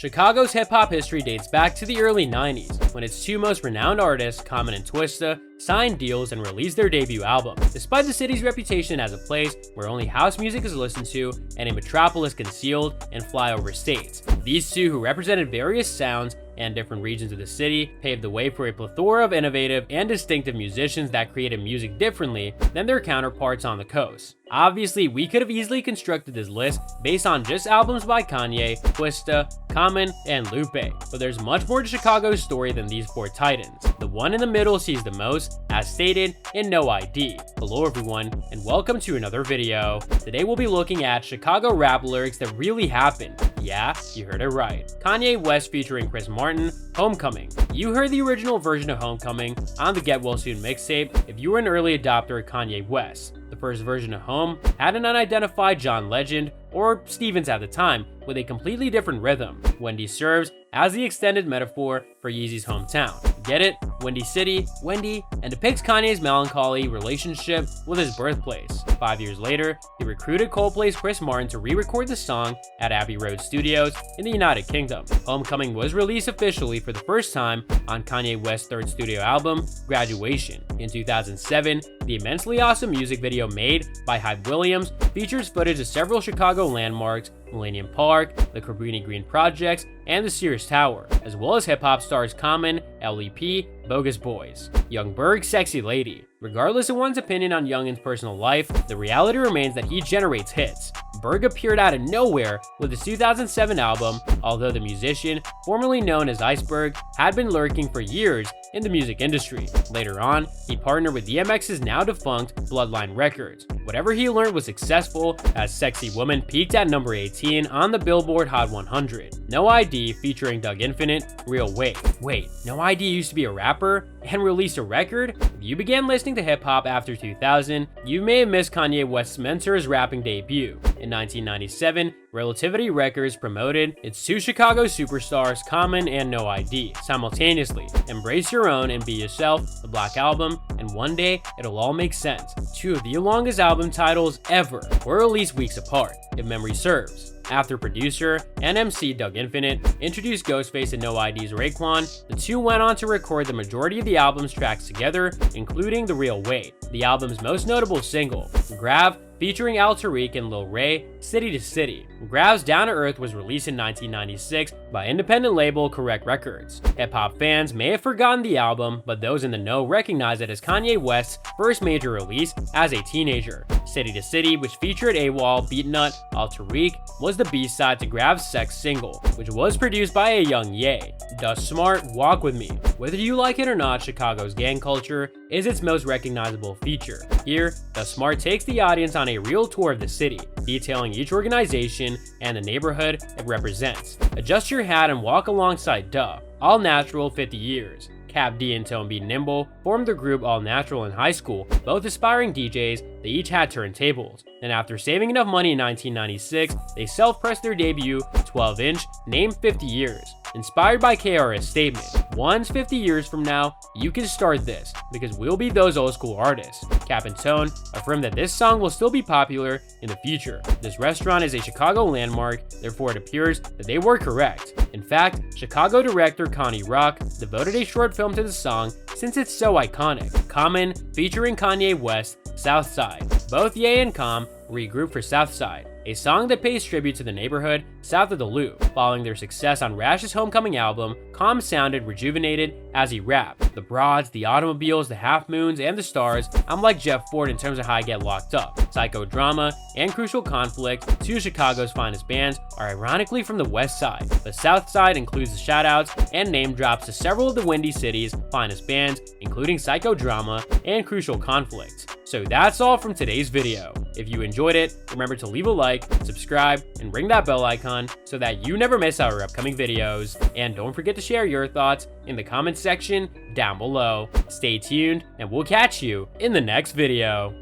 Chicago's hip-hop history dates back to the early 90s, when its two most renowned artists, Common and Twista, signed deals and released their debut album. Despite the city's reputation as a place where only house music is listened to and a metropolis concealed in flyover states, these two, who represented various sounds and different regions of the city, paved the way for a plethora of innovative and distinctive musicians that created music differently than their counterparts on the coast. Obviously, we could have easily constructed this list based on just albums by Kanye, Twista, Common, and Lupe, but there's much more to Chicago's story than these four titans. The one in the middle sees the most, as stated in No ID. Hello everyone, and welcome to another video. Today we'll be looking at Chicago rap lyrics that really happened. Yeah, you heard it right. Kanye West featuring Chris Martin, Homecoming. You heard the original version of Homecoming on the Get Well Soon mixtape if you were an early adopter of Kanye West. The first version of Home had an unidentified John Legend, or Stevens at the time, with a completely different rhythm. Wendy serves as the extended metaphor for Yeezy's hometown. Get it? Windy City, Wendy, and depicts Kanye's melancholy relationship with his birthplace. 5 years later, he recruited Coldplay's Chris Martin to re-record the song at Abbey Road Studios in the United Kingdom. Homecoming was released officially for the first time on Kanye West's third studio album, Graduation. In 2007, the immensely awesome music video made by Hype Williams features footage of several Chicago landmarks, Millennium Park, the Cabrini Green Projects, and the Sears Tower, as well as hip-hop stars Common, LEP, Bogus Boys, Young Berg, Sexy Lady. Regardless of one's opinion on Youngin's personal life, the reality remains that he generates hits. Berg appeared out of nowhere with his 2007 album, although the musician, formerly known as Iceberg, had been lurking for years in the music industry. Later on, he partnered with DMX's now defunct Bloodline Records. Whatever he learned was successful, as Sexy Woman peaked at number 18 on the Billboard Hot 100. No ID featuring Doug Infinite, Real Wait. Wait, No ID used to be a rapper and released a record? If you began listening to hip-hop after 2000, you may have missed Kanye West's Mentor's rapping debut. In 1997, Relativity Records promoted its two Chicago superstars, Common and No ID, simultaneously. Embrace Your Own and Be Yourself, the Black Album, and One Day It'll All Make Sense, two of the longest album titles ever, were released weeks apart, if memory serves. After producer and MC Doug Infinite introduced Ghostface and No ID's Raekwon, the two went on to record the majority of the album's tracks together, including The Real Wait, the album's most notable single. Grav, featuring Al Tariq and Lil Ray, City to City. Grav's Down to Earth was released in 1996 by independent label Correct Records. Hip-hop fans may have forgotten the album, but those in the know recognize it as Kanye West's first major release as a teenager. City to City, which featured AWOL, Beatnut, Al Tariq, was the B-side to Grav's Sex single, which was produced by a young Ye. Dust Smart, Walk With Me. Whether you like it or not, Chicago's gang culture is its most recognizable feature. Here, Dust Smart takes the audience on a real tour of the city, detailing each organization and the neighborhood it represents. Adjust your hat and walk alongside Duh, All Natural 50 Years. Cap D and Tone B Nimble formed the group All Natural in high school, both aspiring DJs. They each had turntables, and after saving enough money in 1996, they self-pressed their debut 12-inch named 50 Years. Inspired by KRS' statement, once 50 years from now, you can start this, because we'll be those old school artists. Cap and Tone affirmed that this song will still be popular in the future. This restaurant is a Chicago landmark, therefore it appears that they were correct. In fact, Chicago director Connie Rock devoted a short film to the song since it's so iconic. Common, featuring Kanye West, Southside. Both Ye and Com regrouped for Southside, a song that pays tribute to the neighborhood south of the Loop. Following their success on Rash's Homecoming album, Com sounded rejuvenated as he rapped. The broads, the automobiles, the half moons, and the stars, I'm like Jeff Ford in terms of how I get locked up. Psychodrama and Crucial Conflict, two of Chicago's finest bands, are ironically from the west side. The south side includes the shoutouts and name drops to several of the Windy City's finest bands, including Psychodrama and Crucial Conflict. So that's all from today's video. If you enjoyed it, remember to leave a like, subscribe, and ring that bell icon so that you never miss our upcoming videos. And don't forget to share your thoughts in the comments section down below. Stay tuned, and we'll catch you in the next video.